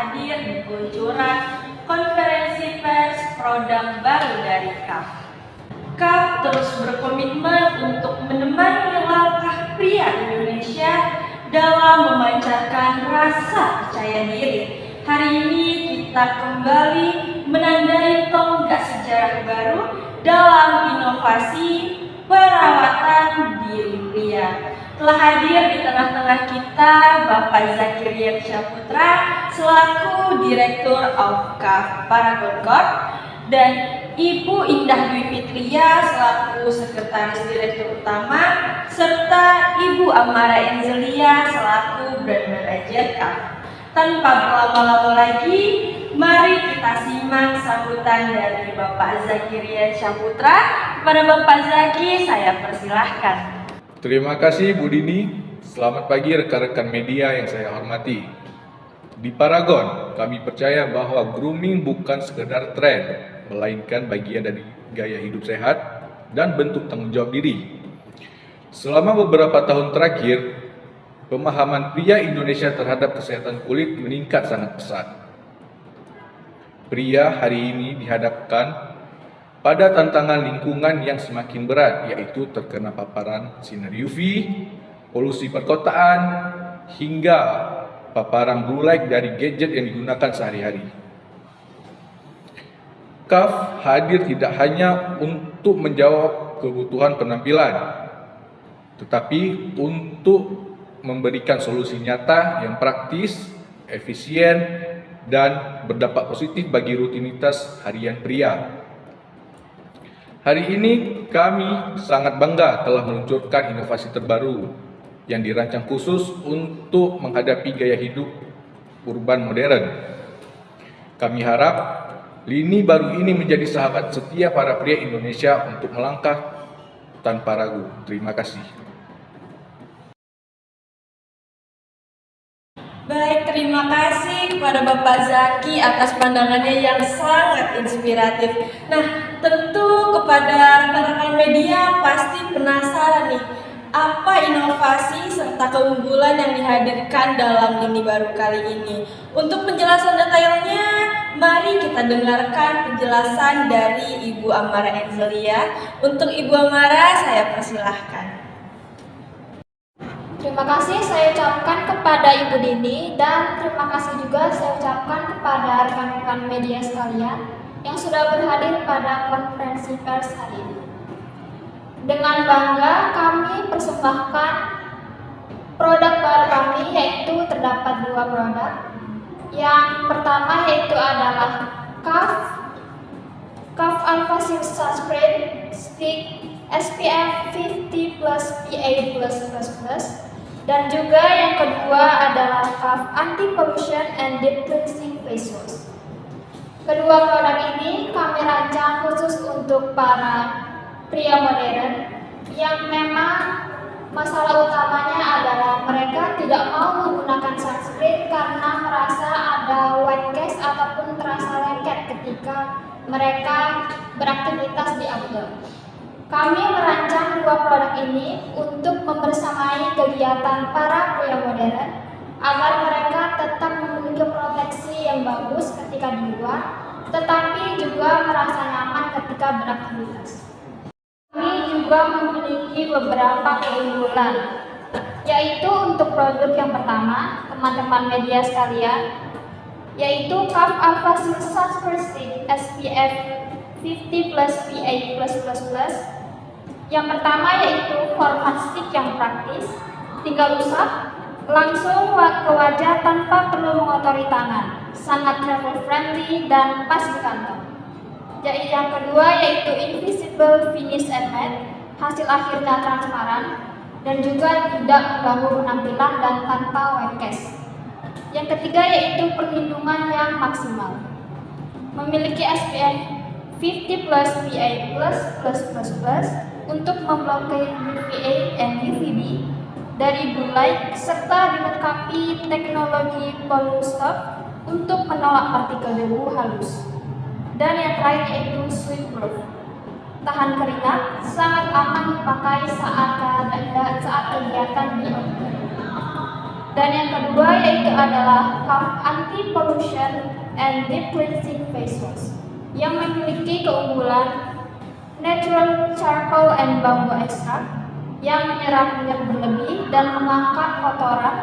hadir di peluncuran konferensi pers produk baru dari KAF. KAF terus berkomitmen untuk menemani langkah pria Indonesia dalam memancarkan rasa percaya diri. Hari ini kita kembali menandai tonggak sejarah baru dalam inovasi perawatan diri pria. Telah hadir di tengah-tengah kita Bapak Zakirian Syaputra selaku Direktur of KAF Paragon Corp dan Ibu Indah Dwi Fitria selaku Sekretaris Direktur Utama serta Ibu Amara Enzelia selaku Brand Manager KAF. Tanpa berlama-lama lagi, mari kita simak sambutan dari Bapak Zakirian Syaputra. Kepada Bapak Zaki, saya persilahkan. Terima kasih Bu Dini. Selamat pagi rekan-rekan media yang saya hormati. Di Paragon, kami percaya bahwa grooming bukan sekedar tren, melainkan bagian dari gaya hidup sehat dan bentuk tanggung jawab diri. Selama beberapa tahun terakhir, pemahaman pria Indonesia terhadap kesehatan kulit meningkat sangat pesat. Pria hari ini dihadapkan pada tantangan lingkungan yang semakin berat, yaitu terkena paparan sinar UV, polusi perkotaan, hingga paparan blue light dari gadget yang digunakan sehari-hari. KAF hadir tidak hanya untuk menjawab kebutuhan penampilan, tetapi untuk memberikan solusi nyata yang praktis, efisien, dan berdampak positif bagi rutinitas harian pria. Hari ini kami sangat bangga telah meluncurkan inovasi terbaru yang dirancang khusus untuk menghadapi gaya hidup urban modern. Kami harap lini baru ini menjadi sahabat setia para pria Indonesia untuk melangkah tanpa ragu. Terima kasih. Baik, terima kasih kepada Bapak Zaki atas pandangannya yang sangat inspiratif. Nah, tentu kepada rekan-rekan media pasti penasaran nih, apa inovasi serta keunggulan yang dihadirkan dalam lini baru kali ini. Untuk penjelasan detailnya, mari kita dengarkan penjelasan dari Ibu Amara Enzelia. Untuk Ibu Amara, saya persilahkan. Terima kasih saya ucapkan kepada Ibu Dini dan terima kasih juga saya ucapkan kepada rekan-rekan media sekalian yang sudah berhadir pada konferensi pers hari ini. Dengan bangga kami persembahkan produk baru kami, yaitu terdapat 2 produk. Yang pertama yaitu adalah KAF Alpha Sunscreen Stick SPF 50+ PA+++, dan juga yang kedua adalah KAF Anti-Pollution and Deep Cleansing Face Wash. Kedua produk ini kami rancang khusus untuk para pria modern yang memang masalah utamanya adalah mereka tidak mau menggunakan sunscreen karena merasa ada white cast ataupun terasa lengket ketika mereka beraktivitas di outdoor. Kami merancang 2 produk ini untuk membersamai kegiatan para pria modern agar mereka tetap memiliki proteksi yang bagus ketika di luar, tetapi juga merasa nyaman ketika beraktivitas. Kami juga memiliki beberapa keunggulan, yaitu untuk produk yang pertama, teman-teman media sekalian, yaitu KAF Alpha Sunscreen Stick SPF 50+ PA+++. Yang pertama yaitu format stick yang praktis, tinggal usap langsung ke wajah tanpa perlu mengotori tangan, sangat travel friendly dan pas di kantong. Jadi yang kedua yaitu invisible finish and matte, hasil akhirnya transparan dan juga tidak mengganggu penampilan dan tanpa white cast. Yang ketiga yaitu perlindungan yang maksimal, memiliki SPF 50+ PA+++ untuk memblokir UVA dan UVB dari blue light serta dilengkapi teknologi Polustop untuk menolak partikel debu halus. Dan yang terakhir yaitu sweat proof, tahan keringat, sangat aman dipakai saat kegiatan di outdoor. Dan yang kedua yaitu adalah CAF Anti-Pollution and Deep Cleansing Face Wash yang memiliki keunggulan natural charcoal and bamboo extract yang menyerap minyak berlebih dan mengangkat kotoran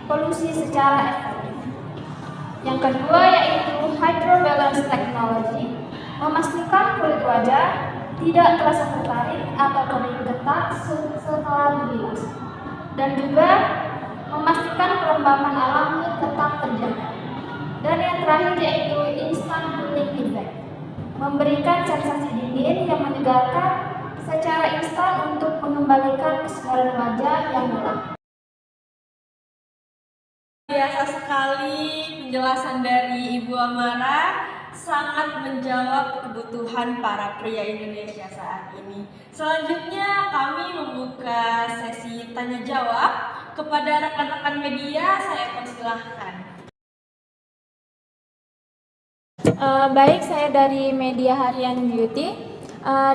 polusi secara efektif. Yang kedua yaitu Hydro Balance Technology, memastikan kulit wajah tidak terasa tertarik atau kering ketat setelah dibilas, dan juga memastikan kelembapan alami tetap terjaga. Dan yang terakhir yaitu Instant Cooling Effect, memberikan sensasi dingin yang menyegarkan secara instan untuk mengembalikan kesegaran wajah yang gelap. Biasa sekali penjelasan dari Ibu Amara, sangat menjawab kebutuhan para pria Indonesia saat ini. Selanjutnya kami membuka sesi tanya jawab kepada rekan-rekan media. Saya persilahkan. Baik, saya dari Media Harian Beauty.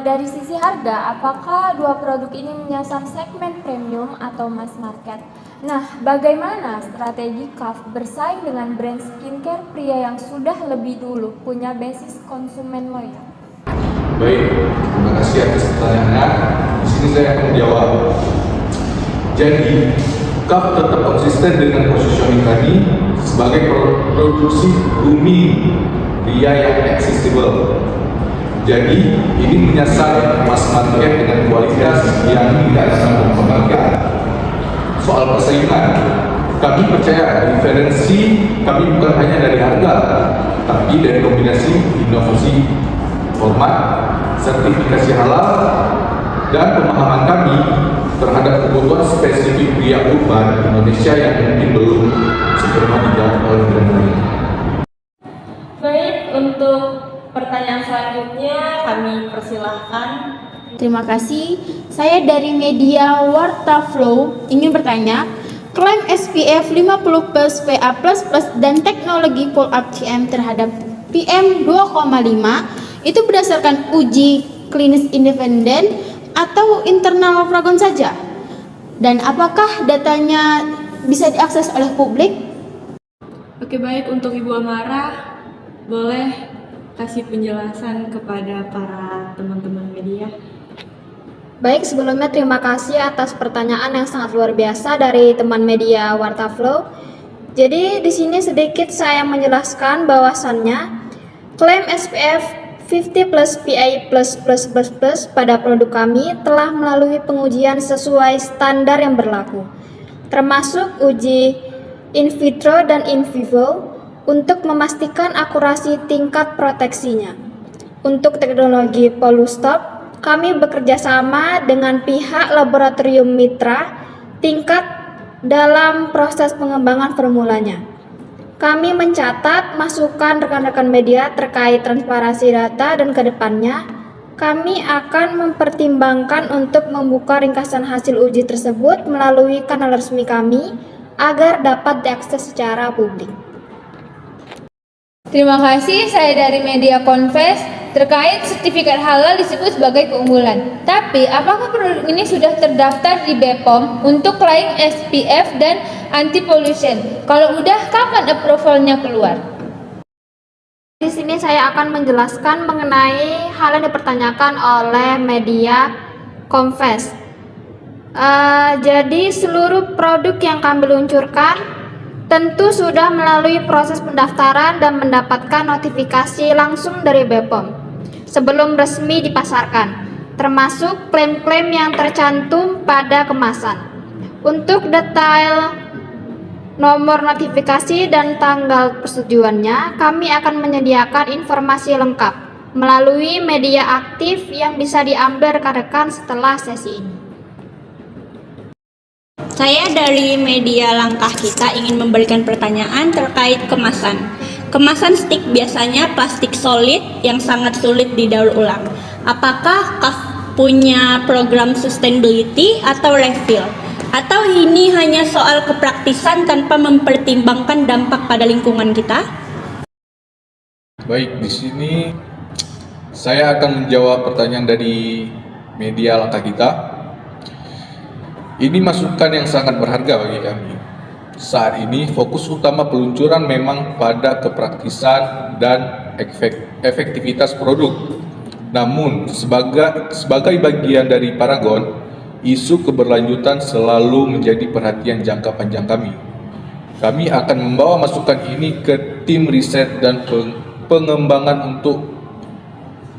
Dari sisi harga, apakah dua produk ini menyasar segmen premium atau mass market? Nah, bagaimana strategi CAF bersaing dengan brand skincare pria yang sudah lebih dulu punya basis konsumen loyal? Baik, terima kasih atas pertanyaannya. Di sini saya akan menjawab. Jadi, CAF tetap konsisten dengan positioning kami sebagai produksi grooming pria yang accessible. Jadi, ini menyasar mass market dengan kualitas yang tidak sangat memperkenalkan. Soal persaingan, kami percaya diferensi kami bukan hanya dari harga, tapi dari kombinasi inovasi, format, sertifikasi halal, dan pemahaman kami terhadap kebutuhan spesifik pria urban Indonesia yang mungkin belum sempurna dijawab oleh brand lain. Baik, untuk pertanyaan selanjutnya kami persilahkan. Terima kasih. Saya dari media Warta Flow ingin bertanya, klaim SPF 50 plus PA++ dan teknologi pull up TM terhadap PM 2,5 itu berdasarkan uji klinis independen atau internal Fragon saja? Dan apakah datanya bisa diakses oleh publik? Oke, baik, untuk Ibu Amara, boleh kasih penjelasan kepada para teman-teman media. Baik, sebelumnya terima kasih atas pertanyaan yang sangat luar biasa dari teman media Warta Flow. Jadi di sini sedikit saya menjelaskan bahwasannya klaim SPF 50 plus PA+++ pada produk kami telah melalui pengujian sesuai standar yang berlaku, termasuk uji in vitro dan in vivo untuk memastikan akurasi tingkat proteksinya. Untuk teknologi Polustop, kami bekerja sama dengan pihak laboratorium mitra tingkat dalam proses pengembangan formulanya. Kami mencatat masukan rekan-rekan media terkait transparansi data dan kedepannya kami akan mempertimbangkan untuk membuka ringkasan hasil uji tersebut melalui kanal resmi kami agar dapat diakses secara publik. Terima kasih, saya dari media Confess. Terkait sertifikat halal disebut sebagai keunggulan. Tapi, apakah produk ini sudah terdaftar di BPOM untuk klaim SPF dan anti-pollution? Kalau udah, kapan approval-nya keluar? Di sini saya akan menjelaskan mengenai hal yang dipertanyakan oleh media Confess. Jadi seluruh produk yang kami luncurkan tentu sudah melalui proses pendaftaran dan mendapatkan notifikasi langsung dari BPOM sebelum resmi dipasarkan, termasuk klaim-klaim yang tercantum pada kemasan. Untuk detail nomor notifikasi dan tanggal persetujuannya, kami akan menyediakan informasi lengkap melalui media aktif yang bisa diambil rekan-rekan setelah sesi ini. Saya dari media Langkah Kita ingin memberikan pertanyaan terkait kemasan. Kemasan stik biasanya plastik solid yang sangat sulit didaur ulang. Apakah CAF punya program sustainability atau refill? Atau ini hanya soal kepraktisan tanpa mempertimbangkan dampak pada lingkungan kita? Baik, di sini saya akan menjawab pertanyaan dari media Langkah Kita. Ini masukan yang sangat berharga bagi kami. Saat ini fokus utama peluncuran memang pada kepraktisan dan efektivitas produk. Namun, sebagai bagian dari Paragon, isu keberlanjutan selalu menjadi perhatian jangka panjang kami. Kami akan membawa masukan ini ke tim riset dan pengembangan untuk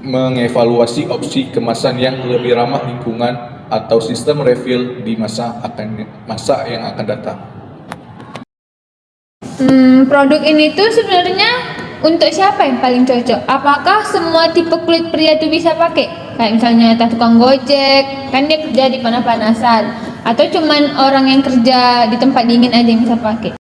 mengevaluasi opsi kemasan yang lebih ramah lingkungan atau sistem refill di masa yang akan datang. Produk ini tuh sebenarnya untuk siapa yang paling cocok? Apakah semua tipe kulit pria itu bisa pakai? Kayak misalnya tukang gojek, kan dia kerja di panas-panasan. Atau cuman orang yang kerja di tempat dingin aja yang bisa pakai?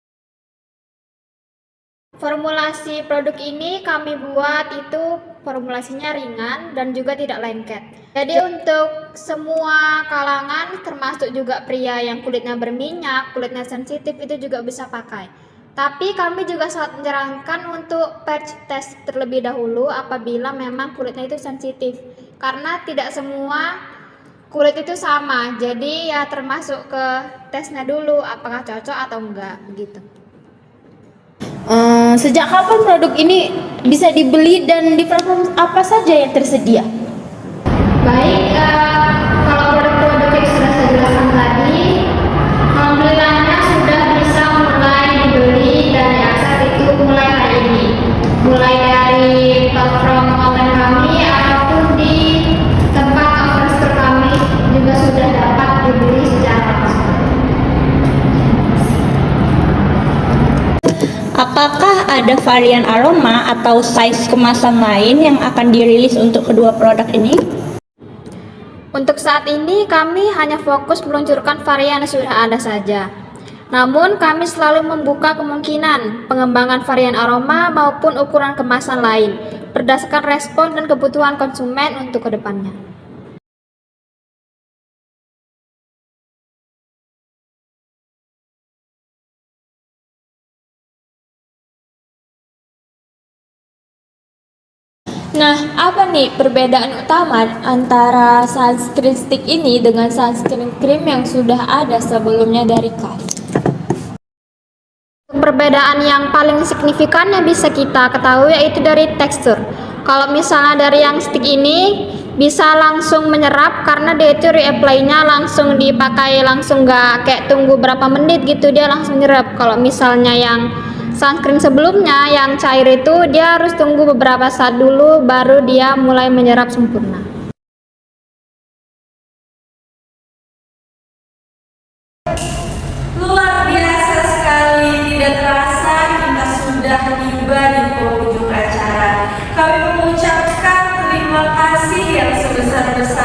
Formulasi produk ini kami buat itu formulasinya ringan dan juga tidak lengket. Jadi untuk semua kalangan termasuk juga pria yang kulitnya berminyak, kulitnya sensitif itu juga bisa pakai. Tapi kami juga sangat menyarankan untuk patch test terlebih dahulu apabila memang kulitnya itu sensitif. Karena tidak semua kulit itu sama. Jadi ya termasuk ke tesnya dulu apakah cocok atau enggak begitu. Sejak kapan produk ini bisa dibeli dan di platform apa saja yang tersedia? Baik, kalau produk-produk yang sudah saya jelaskan tadi, alhamdulillahnya sudah bisa mulai dibeli dan diakses itu mulai hari ini. Mulai dari platform online kami ataupun di tempat outlet kami juga sudah dapat dibeli secara langsung. Apakah ada varian aroma atau size kemasan lain yang akan dirilis untuk kedua produk ini? Untuk saat ini kami hanya fokus meluncurkan varian yang sudah ada saja. Namun kami selalu membuka kemungkinan pengembangan varian aroma maupun ukuran kemasan lain berdasarkan respon dan kebutuhan konsumen untuk kedepannya. Nah, apa nih perbedaan utama antara sunscreen stick ini dengan sunscreen cream yang sudah ada sebelumnya dari KAF? Perbedaan yang paling signifikan yang bisa kita ketahui yaitu dari tekstur. Kalau misalnya dari yang stick ini bisa langsung menyerap karena dia itu reapply-nya langsung dipakai langsung, nggak kayak tunggu berapa menit gitu, dia langsung nyerap. Kalau misalnya yang sunscreen sebelumnya yang cair itu dia harus tunggu beberapa saat dulu baru dia mulai menyerap sempurna. Luar biasa sekali, tidak terasa kita sudah tiba di penghujung acara. Kami mengucapkan terima kasih yang sebesar-besarnya